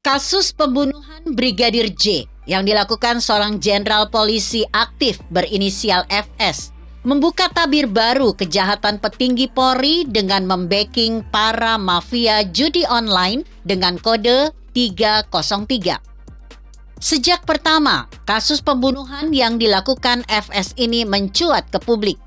Kasus pembunuhan Brigadir J yang dilakukan seorang jenderal polisi aktif berinisial FS membuka tabir baru kejahatan petinggi Polri dengan membacking para mafia judi online dengan kode 303. Sejak pertama, kasus pembunuhan yang dilakukan FS ini mencuat ke publik,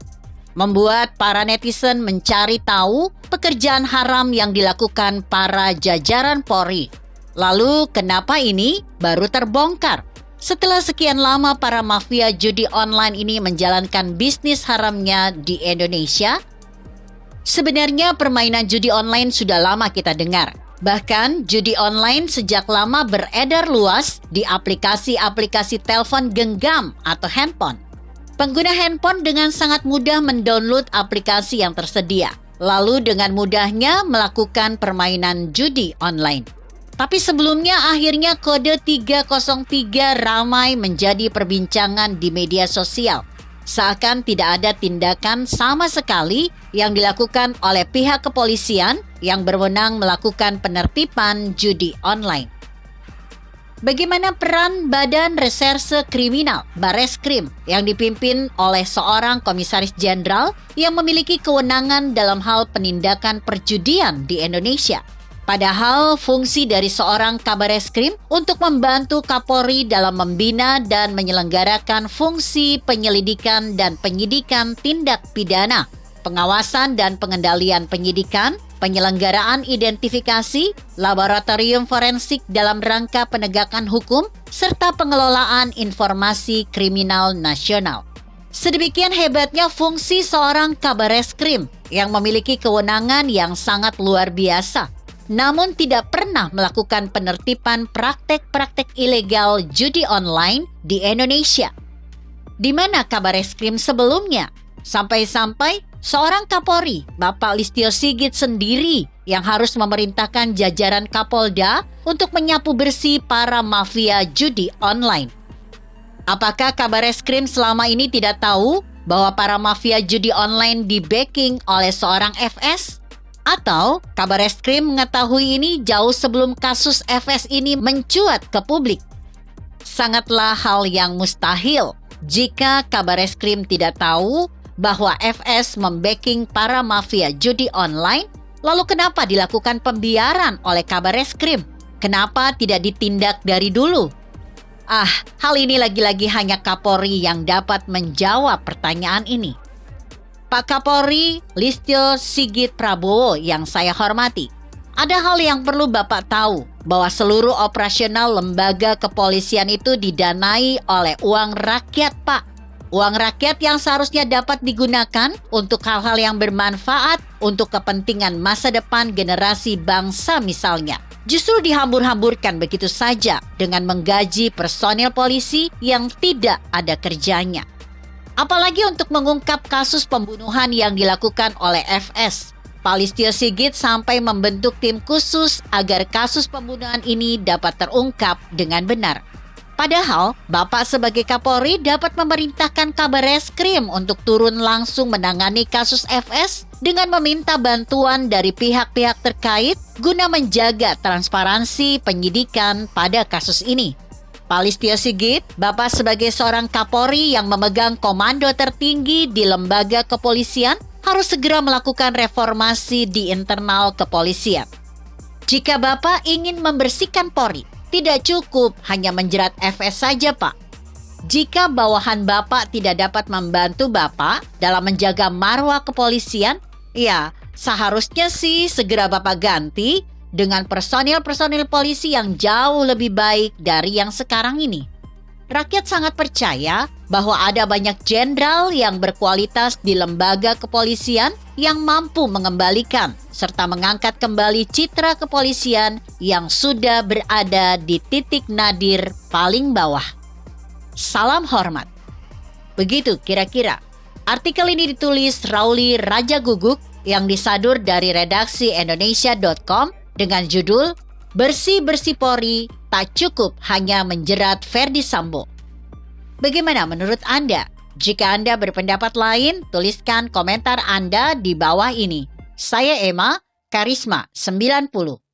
membuat para netizen mencari tahu pekerjaan haram yang dilakukan para jajaran Polri. Lalu kenapa ini baru terbongkar? Setelah sekian lama para mafia judi online ini menjalankan bisnis haramnya di Indonesia, sebenarnya permainan judi online sudah lama kita dengar. Bahkan judi online sejak lama beredar luas di aplikasi-aplikasi telepon genggam atau handphone. Pengguna handphone dengan sangat mudah mendownload aplikasi yang tersedia, lalu dengan mudahnya melakukan permainan judi online. Tapi sebelumnya akhirnya kode 303 ramai menjadi perbincangan di media sosial. Seakan tidak ada tindakan sama sekali yang dilakukan oleh pihak kepolisian yang berwenang melakukan penertiban judi online. Bagaimana peran Badan Reserse Kriminal Bareskrim yang dipimpin oleh seorang komisaris jenderal yang memiliki kewenangan dalam hal penindakan perjudian di Indonesia? Padahal fungsi dari seorang Kabareskrim untuk membantu Kapolri dalam membina dan menyelenggarakan fungsi penyelidikan dan penyidikan tindak pidana, pengawasan dan pengendalian penyidikan, penyelenggaraan identifikasi, laboratorium forensik dalam rangka penegakan hukum, serta pengelolaan informasi kriminal nasional. Sedemikian hebatnya fungsi seorang Kabareskrim yang memiliki kewenangan yang sangat luar biasa, namun tidak pernah melakukan penertiban praktek-praktek ilegal judi online di Indonesia. Di mana Kabareskrim sebelumnya? Sampai-sampai seorang Kapolri, Bapak Listio Sigit sendiri yang harus memerintahkan jajaran Kapolda untuk menyapu bersih para mafia judi online. Apakah Kabareskrim selama ini tidak tahu bahwa para mafia judi online di-backing oleh seorang FS? Atau Kabareskrim mengetahui ini jauh sebelum kasus FS ini mencuat ke publik? Sangatlah hal yang mustahil jika Kabareskrim tidak tahu bahwa FS membacking para mafia judi online. Lalu kenapa dilakukan pembiaran oleh Kabareskrim? Kenapa tidak ditindak dari dulu? Hal ini lagi-lagi hanya Kapolri yang dapat menjawab pertanyaan ini. Pak Kapolri Listio Sigit Prabowo yang saya hormati, ada hal yang perlu Bapak tahu, bahwa seluruh operasional lembaga kepolisian itu didanai oleh uang rakyat, Pak. Uang rakyat yang seharusnya dapat digunakan untuk hal-hal yang bermanfaat untuk kepentingan masa depan generasi bangsa misalnya, justru dihambur-hamburkan begitu saja dengan menggaji personil polisi yang tidak ada kerjanya. Apalagi untuk mengungkap kasus pembunuhan yang dilakukan oleh FS. Pak Listio Sigit sampai membentuk tim khusus agar kasus pembunuhan ini dapat terungkap dengan benar. Padahal, Bapak sebagai Kapolri dapat memerintahkan Kabareskrim untuk turun langsung menangani kasus FS dengan meminta bantuan dari pihak-pihak terkait guna menjaga transparansi penyidikan pada kasus ini. Pak Listio Sigit, Bapak sebagai seorang Kapolri yang memegang komando tertinggi di lembaga kepolisian harus segera melakukan reformasi di internal kepolisian. Jika Bapak ingin membersihkan Polri, tidak cukup hanya menjerat FS saja, Pak. Jika bawahan Bapak tidak dapat membantu Bapak dalam menjaga marwah kepolisian, ya seharusnya sih segera Bapak ganti dengan personil-personil polisi yang jauh lebih baik dari yang sekarang ini. Rakyat sangat percaya bahwa ada banyak jenderal yang berkualitas di lembaga kepolisian yang mampu mengembalikan serta mengangkat kembali citra kepolisian yang sudah berada di titik nadir paling bawah. Salam hormat. Begitu kira-kira. Artikel ini ditulis Rauli Raja Guguk yang disadur dari redaksi Indonesia.com dengan judul Bersih-bersih Polri tak cukup hanya menjerat Ferdy Sambo. Bagaimana menurut Anda? Jika Anda berpendapat lain, tuliskan komentar Anda di bawah ini. Saya Emma, Karisma 90.